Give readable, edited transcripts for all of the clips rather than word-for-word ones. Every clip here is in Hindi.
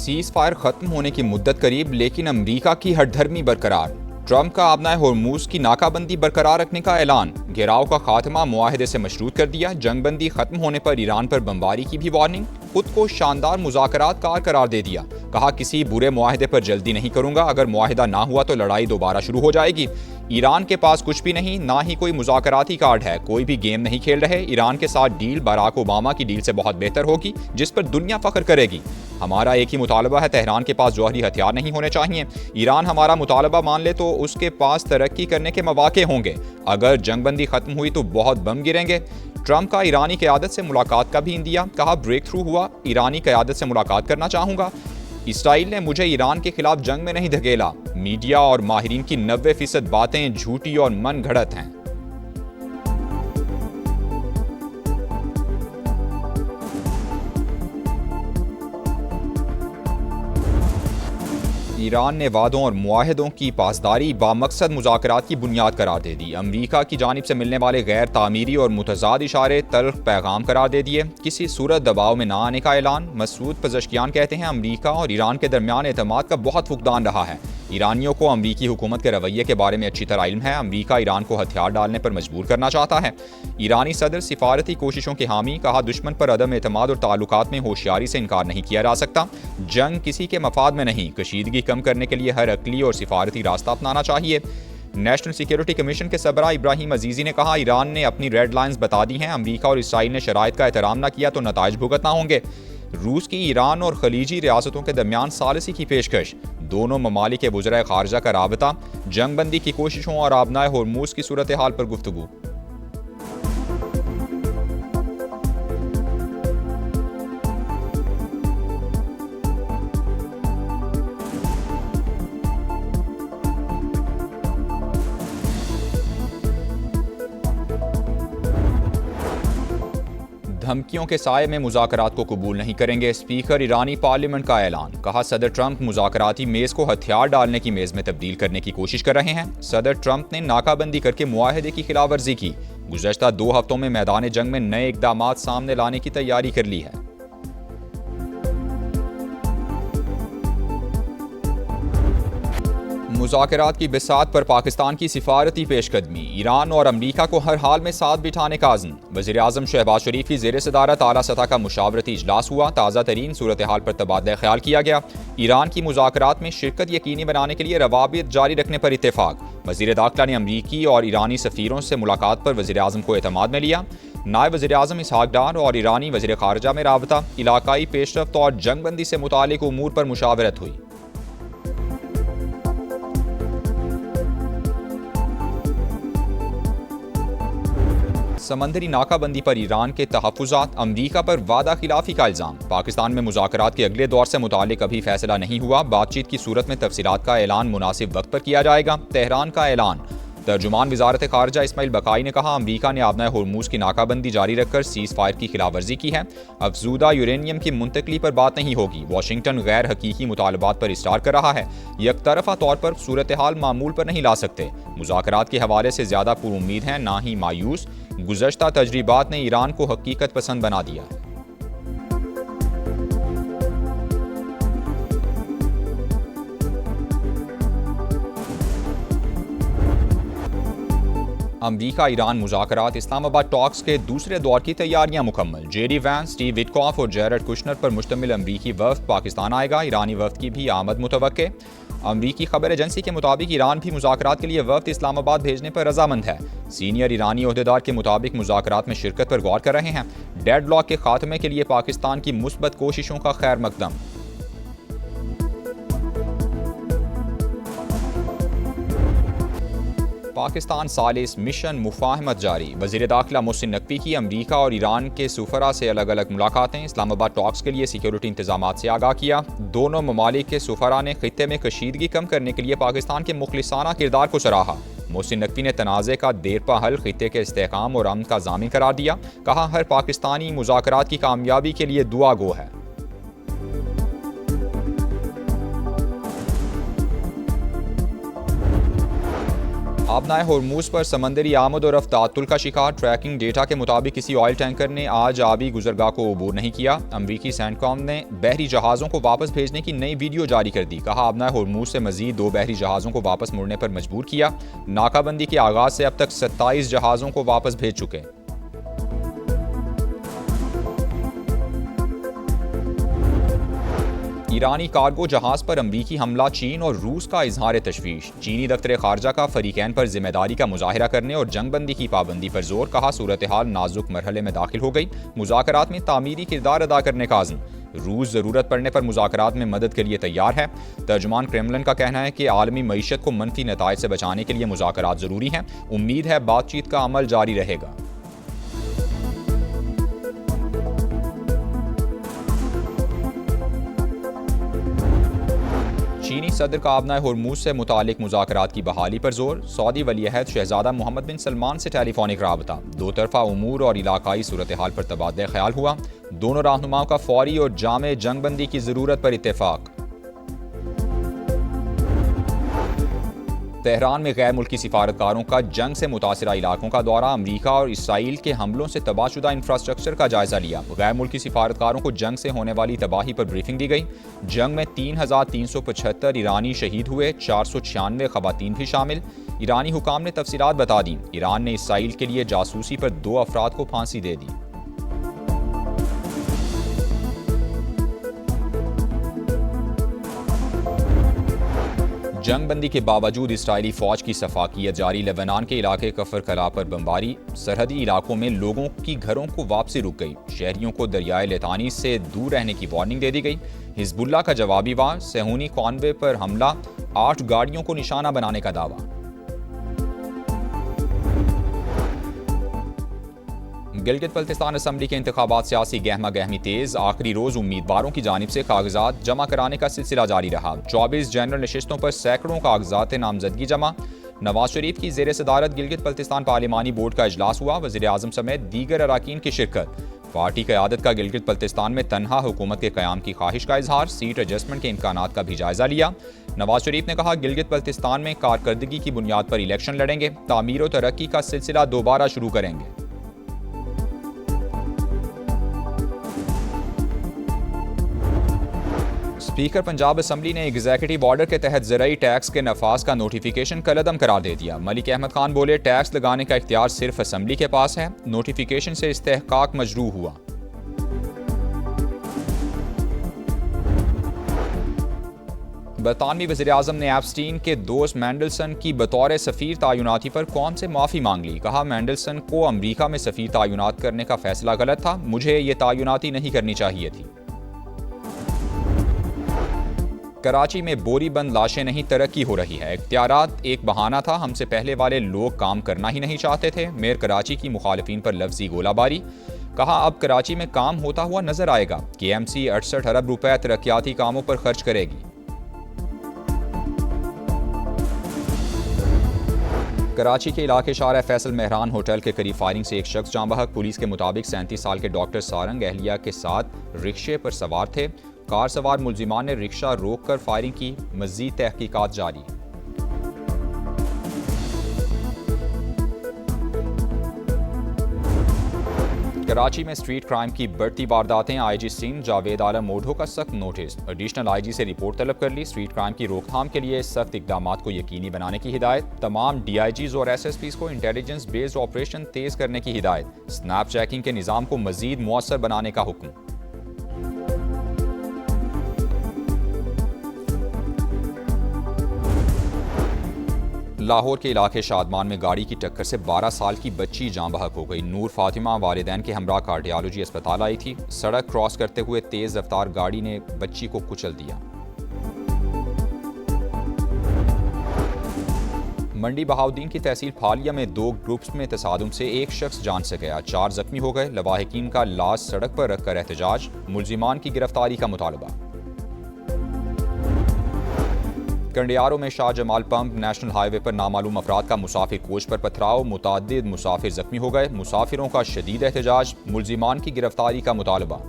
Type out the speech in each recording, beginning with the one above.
सीज़ फायर खत्म होने की मुद्दत करीब, लेकिन अमरीका की हठधर्मी बरकरार। ट्रंप का आबनाए होर्मुज की नाकाबंदी बरकरार रखने का ऐलान। घेराव का खात्मा मुआहदे से मशरूत कर दिया। जंगबंदी खत्म होने पर ईरान पर बमबारी की भी वार्निंग। खुद को शानदार मुज़ाकरात कार करार दे दिया। कहा किसी बुरे मुआहदे पर जल्दी नहीं करूंगा, अगर मुआहदा ना हुआ तो लड़ाई दोबारा शुरू हो जाएगी। ईरान के पास कुछ भी नहीं, ना ही कोई मुज़ाकराती कार्ड है, कोई भी गेम नहीं खेल रहे। ईरान के साथ डील बराक ओबामा की डील से बहुत बेहतर होगी, जिस पर दुनिया फख्र करेगी। हमारा एक ही मुतालबा है, तेहरान के पास जौहरी हथियार नहीं होने चाहिए। ईरान हमारा मुतालबा मान ले तो उसके पास तरक्की करने के मौके होंगे। अगर जंगबंदी खत्म हुई तो बहुत बम गिरेंगे। ट्रंप का ईरानी क़यादत से मुलाकात का भी इंदिया। कहा ब्रेक थ्रू हुआ, ईरानी क़यादत से मुलाकात करना चाहूँगा। इसराइल ने मुझे ईरान के खिलाफ जंग में नहीं धकेला। मीडिया और माहिरीन की 90% बातें झूठी और मन घड़त हैं। ईरान ने वादों और मुआहदों की पासदारी बामकसद मुज़ाकरात की बुनियाद करार दे दी। अमरीका की जानिब से मिलने वाले गैर तामीरी और मुतज़ाद इशारे तल्ख पैगाम करार दे दिए। किसी सूरत दबाव में ना आने का ऐलान। मसूद पज़श्कियान कहते हैं अमरीका और ईरान के दरमियान एतमाद का बहुत फुकदान रहा है। ईरानियों को अमरीकी हुकूमत के रवैये के बारे में अच्छी तरह इल्म है। अमरीका ईरान को हथियार डालने पर मजबूर करना चाहता है। ईरानी सदर सिफारती कोशिशों के हामी। कहा दुश्मन पर अदम एतमाद और ताल्लुकात में होशियारी से इनकार नहीं किया जा सकता। जंग किसी के मफाद में नहीं, कशीदगी कम करने के लिए हर अकली और सिफारती रास्ता अपनाना चाहिए। नेशनल सिक्योरिटी कमीशन के सबरा इब्राहिम अजीज़ी ने कहा ईरान ने अपनी रेड लाइन्स बता दी हैं। अमरीका और इसराइल ने शराइत का एहतराम न किया तो नताइज भुगतना होंगे। रूस की ईरान और खलीजी रियासतों के दरमियान सालिसी की पेशकश। दोनों ममालिक के वज़राए खारजा का राबता। जंगबंदी की कोशिशों और आबनाए होर्मुज की सूरत हाल पर गुफ्तगू। धमकियों के साये में मुज़ाकरात को कबूल नहीं करेंगे। स्पीकर ईरानी पार्लियामेंट का ऐलान। कहा सदर ट्रंप मुज़ाकराती मेज़ को हथियार डालने की मेज़ में तब्दील करने की कोशिश कर रहे हैं। सदर ट्रंप ने नाकाबंदी करके मुआहदे की खिलाफवर्जी की। गुज़श्ता 2 हफ्तों में मैदान जंग में नए इक़दामात सामने लाने की तैयारी कर ली है। मुज़ाकरात की बिसात पर पाकिस्तान की सिफारती पेशकदमी। ईरान और अमरीका को हर हाल में साथ बिठाने का अज़्म। वज़ीर-ए-आज़म शहबाज शरीफ की ज़ेर सदारत आला सतह का मुशावरती इजलास हुआ। ताज़ा तरीन सूरत हाल पर तबादला ख्याल किया गया। ईरान की मुज़ाकरात में शिरकत यकीनी बनाने के लिए रवाबित जारी रखने पर इत्तेफाक। वज़ीर दाखिला ने अमरीकी और ईरानी सफ़ीरों से मुलाकात पर वज़ीर-ए-आज़म को एतमाद में लिया। नायब वज़ीर-ए-आज़म इसहाक डार और ईरानी वज़ीर ख़ारजा में राबता। इलाकाई पेशरफ्त और जंगबंदी से मुतालिक उमूर पर मुशावरत हुई। समंदरी नाकाबंदी पर ईरान के तहफ़्फ़ुज़ात। अमरीका पर वादा खिलाफी का इल्ज़ाम। पाकिस्तान में मुज़ाकरात के अगले दौर से मुतालिक अभी फैसला नहीं हुआ। बातचीत की सूरत में तफसीलात का ऐलान मुनासिब वक्त पर किया जाएगा। तेहरान का ऐलान। तर्जुमान वज़ारत ख़ारजा इस्माइल बकाई ने कहा अमरीका ने आबनाए होर्मुज की नाकाबंदी जारी रखकर सीज़ फायर की खिलाफवर्जी की है। अफजूदा यूरेनियम की मुंतकली पर बात नहीं होगी। वाशिंगटन गैर हकीकी मुतालबात पर इस्तार कर रहा है। यकतरफ़ा तौर पर सूरत हाल मामूल पर नहीं ला सकते। मुज़ाकरात के हवाले से ज़्यादा पुरुम्मीद हैं, ना ही मायूस। गुज़श्ता तजरीबात ने ईरान को हकीकत पसंद बना दिया है। अमरीका ईरान मुज़ाकरात। इस्लामाबाद टॉक्स के दूसरे दौर की तैयारियां मुकम्मल। जेडी वैंस, स्टीव विटकॉफ और जैरेड कुशनर पर मुश्तमिल अमरीकी वफ़द पाकिस्तान आएगा। ईरानी वफ़द की भी आमद मुतवक्के। अमरीकी खबर एजेंसी के मुताबिक ईरान भी मुज़ाकरात के लिए वफ़द इस्लामाबाद भेजने पर रजामंद है। सीनियर ईरानी ओहदेदार के मुताबिक मुज़ाकरात में शिरकत पर गौर कर रहे हैं। डेडलॉक के खात्मे के लिए पाकिस्तान की मुस्बत कोशिशों का खैर मकदम। पाकिस्तान सालिस मिशन मुफाहमत जारी। वज़ीर दाखिला मोहसिन नकवी की अमरीका और ईरान के सुफरा से अलग अलग मुलाकातें। इस्लामाबाद टॉक्स के लिए सिक्योरिटी इंतजामात से आगाह किया। दोनों ममालिक के सुफरा ने खित्ते में कशीदगी कम करने के लिए पाकिस्तान के मुखलिसाना किरदार को सराहा। मोहसिन नकवी ने तनाज़े का देरपा हल खित्ते के इस्तेहकाम और अमन का ज़ामिन करार दिया। कहा हर पाकिस्तानी मुज़ाकरात की कामयाबी के लिए दुआ गो है। आबनाए होर्मुज पर समंदरी आमद और रफ्तार का शिकार। ट्रैकिंग डेटा के मुताबिक किसी ऑयल टैंकर ने आज आबी गुजरगाह को अबूर नहीं किया। अमरीकी सेंटकॉम ने बहरी जहाज़ों को वापस भेजने की नई वीडियो जारी कर दी। कहा आबनाए होर्मुज से मजीद 2 बहरी जहाज़ों को वापस मुड़ने पर मजबूर किया। नाकाबंदी के आगाज से अब तक 27 जहाज़ों को वापस भेज चुके। ईरानी कार्गो जहाज पर अमरीकी हमला। चीन और रूस का इजहार तशवीश। चीनी दफ्तर खारजा का फरीकैन पर जिम्मेदारी का मुजाहिरा करने और जंगबंदी की पाबंदी पर जोर। कहा सूरत हाल नाजुक मरहले में दाखिल हो गई। मुज़ाकरात में तामीरी किरदार अदा करने का आज़म। रूस ज़रूरत पड़ने पर मुज़ाकरात में मदद के लिए तैयार है। तर्जुमान क्रेमलिन का कहना है कि आलमी मईशत को मनफी नताइज से बचाने के लिए मुज़ाकरात ज़रूरी हैं। उम्मीद है बातचीत का अमल जारी रहेगा। चीनी सदर का आबनाए होर्मुज से मुतालिक मुज़ाकरात की बहाली पर जोर। सऊदी वलीअहद शहजादा मोहम्मद बिन सलमान से टेलीफोनिक राबता। दो तरफा उमूर और इलाकाई सूरत हाल पर तबादला ख्याल हुआ। दोनों रहनुमाओं का फौरी और जामे जंगबंदी की ज़रूरत पर इत्तेफाक। तेहरान में गैर मुल्की सिफारतकारों का जंग से मुतासरा इलाकों का दौरा। अमरीका और इसराइल के हमलों से तबाहशुदा इंफ्रास्ट्रक्चर का जायजा लिया। गैर मुल्की सिफारतकारों को जंग से होने वाली तबाही पर ब्रीफिंग दी गई। जंग में 3,375 ईरानी शहीद हुए, 496 खवातीन भी शामिल। ईरानी हुकाम ने तफसीलात बता दी। ईरान ने इसराइल के लिए जासूसी पर 2 अफराद को फांसी दे दी। जंगबंदी के बावजूद इसराइली फौज की सफाकियत जारी। लेबनान के इलाके कफर कला पर बमबारी। सरहदी इलाकों में लोगों की घरों को वापसी रुक गई। शहरियों को दरियाए लेतानी से दूर रहने की वार्निंग दे दी गई। हिजबुल्लाह का जवाबी वार। सेहूनी कॉन्वे पर हमला। 8 गाड़ियों को निशाना बनाने का दावा। गिलगित बल्तिस्तान असम्बली के इंतखाबात सियासी गहमा गहमी तेज। आखिरी रोज उम्मीदवारों की जानिब से कागजात जमा कराने का सिलसिला जारी रहा। 24 जनरल नशिस्तों पर सैकड़ों कागजात नामजदगी जमा। नवाज शरीफ की जेर सदारत गिलगित बल्तिस्तान पार्लिमानी बोर्ड का इजलास हुआ। वज़ीर आज़म समेत दीगर अराकीन की शिरकत। पार्टी क़यादत का गिलगित बल्तिस्तान में तनहा हुकूमत के क़याम की ख्वाहिश का इजहार। सीट एडजस्टमेंट के इम्कानात का भी जायजा लिया। नवाज शरीफ ने कहा गिलगित बल्तिस्तान में कारकर्दगी की बुनियाद पर इलेक्शन लड़ेंगे। तामीर और तरक्की का सिलसिला दोबारा शुरू करेंगे। स्पीकर पंजाब असम्बली ने एग्जीक्यूटिव ऑर्डर के तहत ज़राई टैक्स के नफाज का नोटिफिकेशन कलअदम करार दे दिया। मलिक अहमद खान बोले टैक्स लगाने का इख्तियार सिर्फ असम्बली के पास है। नोटिफिकेशन से इस्तेहकाक मजरू हुआ। बरतानवी वज़ीर आज़म ने एप्स्टीन के दोस्त मैंडलसन की बतौर सफ़ीर तायुनाती पर कौम से माफ़ी मांग ली। कहा मैंडलसन को अमरीका में सफ़ीर तायुनात करने का फैसला गलत था। मुझे ये तायुनाती नहीं करनी चाहिए थी। कराची में बोरी बंद लाशें नहीं, तरक्की हो रही है। इख्तियारात एक बहाना था। हमसे पहले वाले लोग काम करना ही नहीं चाहते थे। मेयर कराची की मुखालिफिन पर लफ्जी गोलाबारी। कहा अब कराची में काम होता हुआ नजर आएगा। KMC 68 अरब रुपए तरक्याती कामों पर खर्च करेगी। कराची के इलाके शारा फैसल मेहरान होटल के करीब फायरिंग से एक शख्स जाँ बहक। पुलिस के मुताबिक 37 साल के डॉक्टर सारंग अहलिया के साथ रिक्शे पर सवार थे। कार सवार मुलजिमान ने रिक्शा रोककर फायरिंग की। मज़ीद तहकीकात जारी। कराची में स्ट्रीट क्राइम की बढ़ती वारदातें। IG सिंध जावेद आलम मोढो का सख्त नोटिस। एडिशनल IG से रिपोर्ट तलब कर ली। स्ट्रीट क्राइम की रोकथाम के लिए सख्त इकदाम को यकीनी बनाने की हिदायत। तमाम DIGs और SSPs को इंटेलिजेंस बेस्ड ऑपरेशन तेज करने की हिदायत। स्नैप चेकिंग के निज़ाम को मजीद मुअस्सर बनाने का हुक्म। लाहौर के इलाके शादमान में गाड़ी की टक्कर से 12 साल की बच्ची जाँ बहक हो गई। नूर फातिमा वालिदैन के हमरा कार्डियोलॉजी अस्पताल आई थी। सड़क क्रॉस करते हुए तेज रफ्तार गाड़ी ने बच्ची को कुचल दिया। मंडी बहाउद्दीन की तहसील फालिया में 2 ग्रुप्स में तसादुम से एक शख्स जान से गया, 4 जख्मी हो गए। लवाहिकीन का लाश सड़क पर रखकर एहतजाज। मुलजिमान की गिरफ्तारी का मुतालबा। कंडियारों में Shah Jamal pump national highway पर नामालूम अफराद का मुसाफिर कोच पर पथराव। मुताद्दिद मुसाफिर जख्मी हो गए। मुसाफिरों का शदीद एहतजाज। मुलजिमान की गिरफ्तारी का मुतालबा।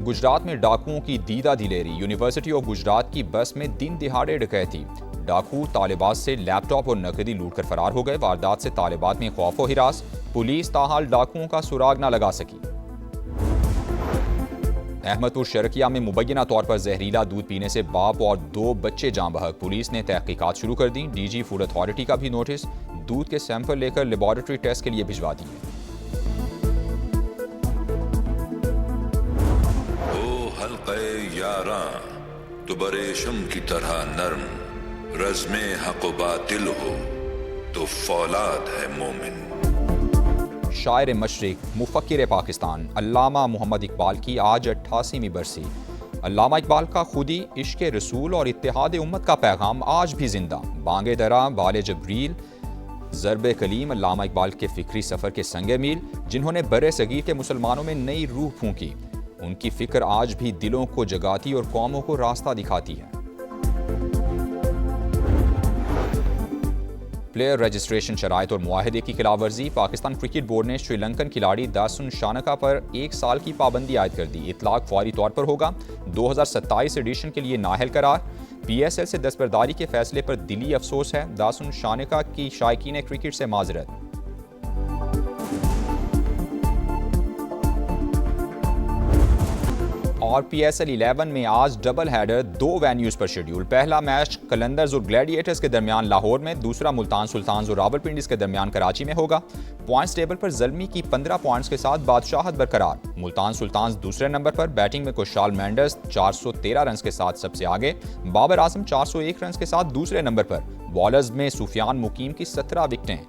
गुजरात में डाकुओं की दीदा दिलेरी। यूनिवर्सिटी ऑफ गुजरात की बस में दिन दिहाड़े डकैती। डाकू तालिबात से लैपटॉप और नकदी लूटकर फरार हो गए। वारदात से तालिबात में खौफ व हिरास, पुलिस ताहाल डाकुओं का सुराग न लगा सकी। अहमदपुर शर्किया में मुबैना तौर पर जहरीला दूध पीने से बाप और 2 बच्चे जाँ बहक। पुलिस ने तहकीकात शुरू कर दी। डीजी फूड अथॉरिटी का भी नोटिस, दूध के सैंपल लेकर लेबॉरेटरी टेस्ट के लिए भिजवा दिए। ओ हल्क़े यारा तो बरेशम की तरह नरम, रज़्मे हक़ व बातिल हो तो फौलाद है मोमिन। शायर मशरिक, मुफक्किर पाकिस्तान अल्लामा मोहम्मद इकबाल की आज 88वीं बरसी। अल्लामा इकबाल का खुदी, इश्क रसूल और इत्तेहाद उम्मत का पैगाम आज भी जिंदा। बांगे दरा, बाले जबरील, ज़रब कलीम अल्लामा इकबाल के फ़िक्री सफ़र के संगे मील, जिन्होंने बरे सगीर के मुसलमानों में नई रूह फूंकी। उनकी फ़िक्र आज भी दिलों को जगाती और कौमों को रास्ता दिखाती है। प्लेयर रजिस्ट्रेशन शराइत और मुआहदे की खिलाफवर्जी, पाकिस्तान क्रिकेट बोर्ड ने श्रीलंकन खिलाड़ी दासुन शानका पर 1 साल की पाबंदी आयद कर दी। इतलाक फौरी तौर पर होगा। 2027 एडिशन के लिए नाहल करार। PSL से दस्तबरदारी के फैसले पर दिली अफसोस है। दासुन शानका की शायकीन क्रिकेट से माजरत। और PSL 11 में आज डबल हेडर 2 वेन्यूज़ पर शेड्यूल। पहला मैच कलंदर्स और ग्लैडिएटर्स के दरमियान लाहौर में, दूसरा मुल्तान सुल्तान्स और रावलपिंडी के दरमियान कराची में होगा। पॉइंट्स टेबल पर ज़ल्मी की 15 पॉइंट्स के साथ बादशाहत बरकरार। मुल्तान सुल्तान्स दूसरे नंबर पर, बैटिंग में खुशहाल मेंडस 413 रन के साथ सबसे आगे, बाबर आजम 401 रन के साथ दूसरे नंबर पर। बॉलर्स में सुफियान मुकीम की 17 विकेटें।